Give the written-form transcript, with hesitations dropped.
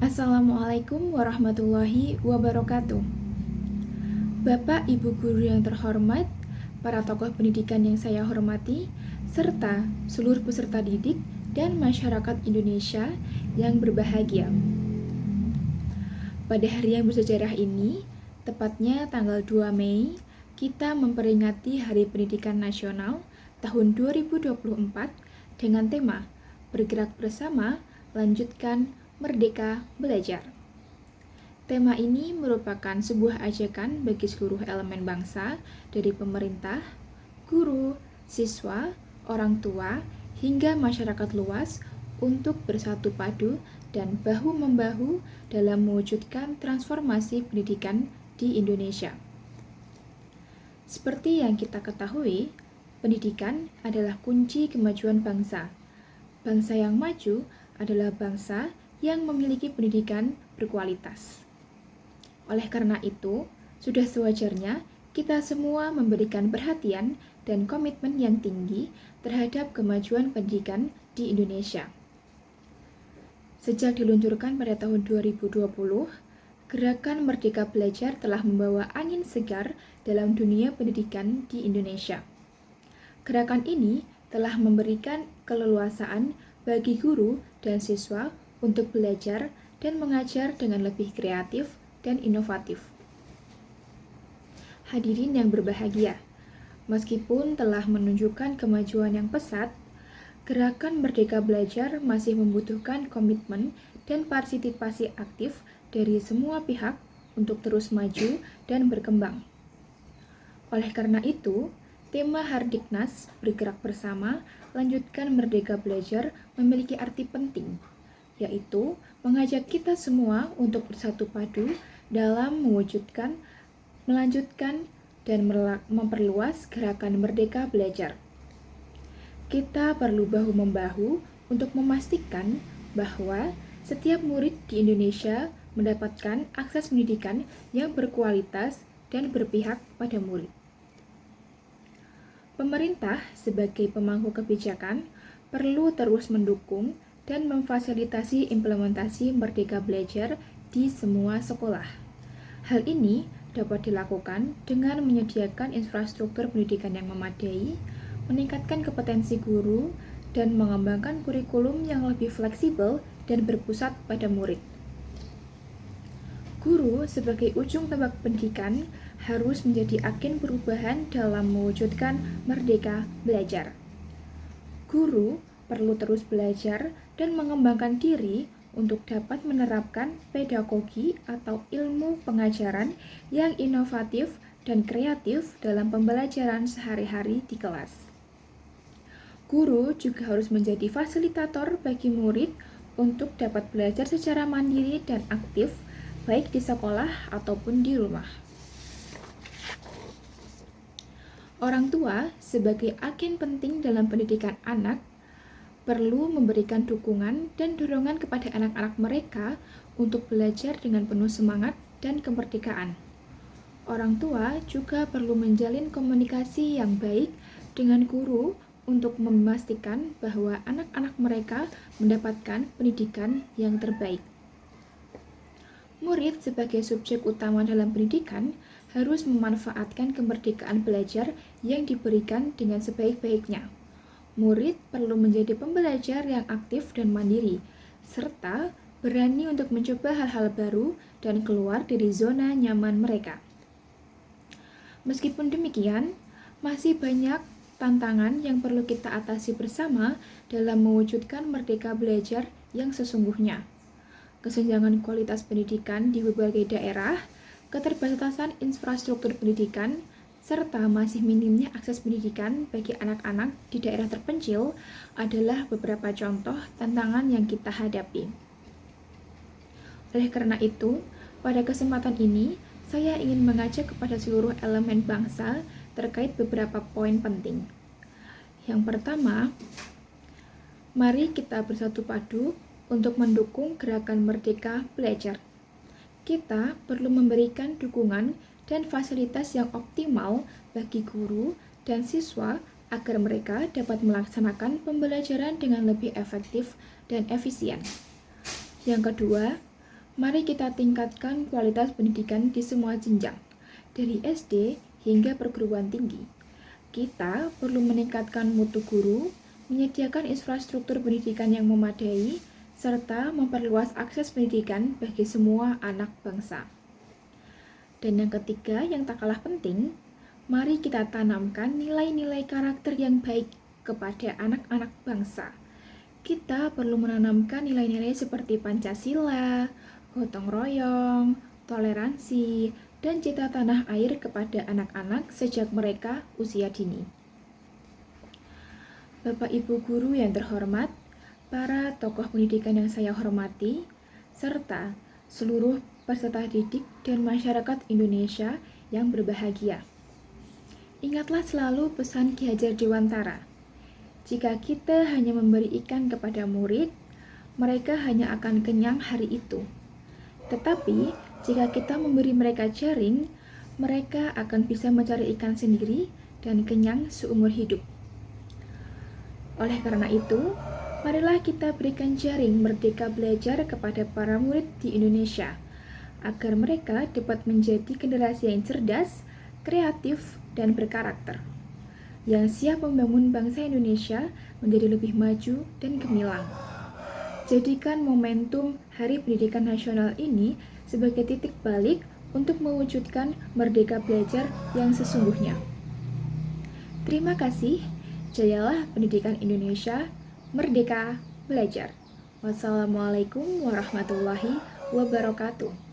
Assalamualaikum warahmatullahi wabarakatuh. Bapak Ibu guru yang terhormat, para tokoh pendidikan yang saya hormati, serta seluruh peserta didik dan masyarakat Indonesia yang berbahagia. Pada hari yang bersejarah ini, tepatnya tanggal 2 Mei, kita memperingati Hari Pendidikan Nasional tahun 2024 dengan tema Bergerak Bersama, Lanjutkan Merdeka Belajar. Tema ini merupakan sebuah ajakan bagi seluruh elemen bangsa dari pemerintah, guru, siswa, orang tua, hingga masyarakat luas untuk bersatu padu dan bahu-membahu dalam mewujudkan transformasi pendidikan di Indonesia. Seperti yang kita ketahui, pendidikan adalah kunci kemajuan bangsa. Bangsa yang maju adalah bangsa yang memiliki pendidikan berkualitas. Oleh karena itu, sudah sewajarnya kita semua memberikan perhatian dan komitmen yang tinggi terhadap kemajuan pendidikan di Indonesia. Sejak diluncurkan pada tahun 2020, Gerakan Merdeka Belajar telah membawa angin segar dalam dunia pendidikan di Indonesia. Gerakan ini telah memberikan keleluasaan bagi guru dan siswa untuk belajar dan mengajar dengan lebih kreatif dan inovatif. Hadirin yang berbahagia, meskipun telah menunjukkan kemajuan yang pesat, Gerakan Merdeka Belajar masih membutuhkan komitmen dan partisipasi aktif dari semua pihak untuk terus maju dan berkembang. Oleh karena itu, tema Hardiknas Bergerak Bersama, Lanjutkan Merdeka Belajar memiliki arti penting, yaitu mengajak kita semua untuk bersatu padu dalam mewujudkan, melanjutkan, dan memperluas gerakan Merdeka Belajar. Kita perlu bahu-membahu untuk memastikan bahwa setiap murid di Indonesia mendapatkan akses pendidikan yang berkualitas dan berpihak pada murid. Pemerintah sebagai pemangku kebijakan perlu terus mendukung dan memfasilitasi implementasi Merdeka Belajar di semua sekolah. Hal ini dapat dilakukan dengan menyediakan infrastruktur pendidikan yang memadai, meningkatkan kompetensi guru, dan mengembangkan kurikulum yang lebih fleksibel dan berpusat pada murid. Guru sebagai ujung tombak pendidikan harus menjadi agen perubahan dalam mewujudkan Merdeka Belajar. Guru perlu terus belajar dan mengembangkan diri untuk dapat menerapkan pedagogi atau ilmu pengajaran yang inovatif dan kreatif dalam pembelajaran sehari-hari di kelas. Guru juga harus menjadi fasilitator bagi murid untuk dapat belajar secara mandiri dan aktif, baik di sekolah ataupun di rumah. Orang tua sebagai agen penting dalam pendidikan anak perlu memberikan dukungan dan dorongan kepada anak-anak mereka untuk belajar dengan penuh semangat dan kemerdekaan. Orang tua juga perlu menjalin komunikasi yang baik dengan guru untuk memastikan bahwa anak-anak mereka mendapatkan pendidikan yang terbaik. Murid sebagai subjek utama dalam pendidikan harus memanfaatkan kemerdekaan belajar yang diberikan dengan sebaik-baiknya. Murid perlu menjadi pembelajar yang aktif dan mandiri, serta berani untuk mencoba hal-hal baru dan keluar dari zona nyaman mereka. Meskipun demikian, masih banyak tantangan yang perlu kita atasi bersama dalam mewujudkan merdeka belajar yang sesungguhnya. Kesenjangan kualitas pendidikan di berbagai daerah, keterbatasan infrastruktur pendidikan, serta masih minimnya akses pendidikan bagi anak-anak di daerah terpencil adalah beberapa contoh tantangan yang kita hadapi. Oleh karena itu, pada kesempatan ini, saya ingin mengajak kepada seluruh elemen bangsa terkait beberapa poin penting. Yang pertama, mari kita bersatu padu untuk mendukung gerakan Merdeka Belajar. Kita perlu memberikan dukungan dan fasilitas yang optimal bagi guru dan siswa agar mereka dapat melaksanakan pembelajaran dengan lebih efektif dan efisien. Yang kedua, Mari kita tingkatkan kualitas pendidikan di semua jenjang, dari SD hingga perguruan tinggi. Kita perlu meningkatkan mutu guru, menyediakan infrastruktur pendidikan yang memadai, serta memperluas akses pendidikan bagi semua anak bangsa. Dan yang ketiga, yang tak kalah penting, mari kita tanamkan nilai-nilai karakter yang baik kepada anak-anak bangsa. Kita perlu menanamkan nilai-nilai seperti Pancasila, gotong royong, toleransi, dan cinta tanah air kepada anak-anak sejak mereka usia dini. Bapak Ibu guru yang terhormat, para tokoh pendidikan yang saya hormati, serta seluruh peserta didik dan masyarakat Indonesia yang berbahagia. Ingatlah selalu pesan Ki Hajar Dewantara. Jika kita hanya memberi ikan kepada murid, mereka hanya akan kenyang hari itu. Tetapi, jika kita memberi mereka jaring, mereka akan bisa mencari ikan sendiri dan kenyang seumur hidup. Oleh karena itu, marilah kita berikan jaring Merdeka Belajar kepada para murid di Indonesia, agar mereka dapat menjadi generasi yang cerdas, kreatif, dan berkarakter, yang siap membangun bangsa Indonesia menjadi lebih maju dan gemilang. Jadikan momentum Hari Pendidikan Nasional ini sebagai titik balik untuk mewujudkan Merdeka Belajar yang sesungguhnya. Terima kasih. Jayalah pendidikan Indonesia, merdeka belajar. Wassalamualaikum warahmatullahi wabarakatuh.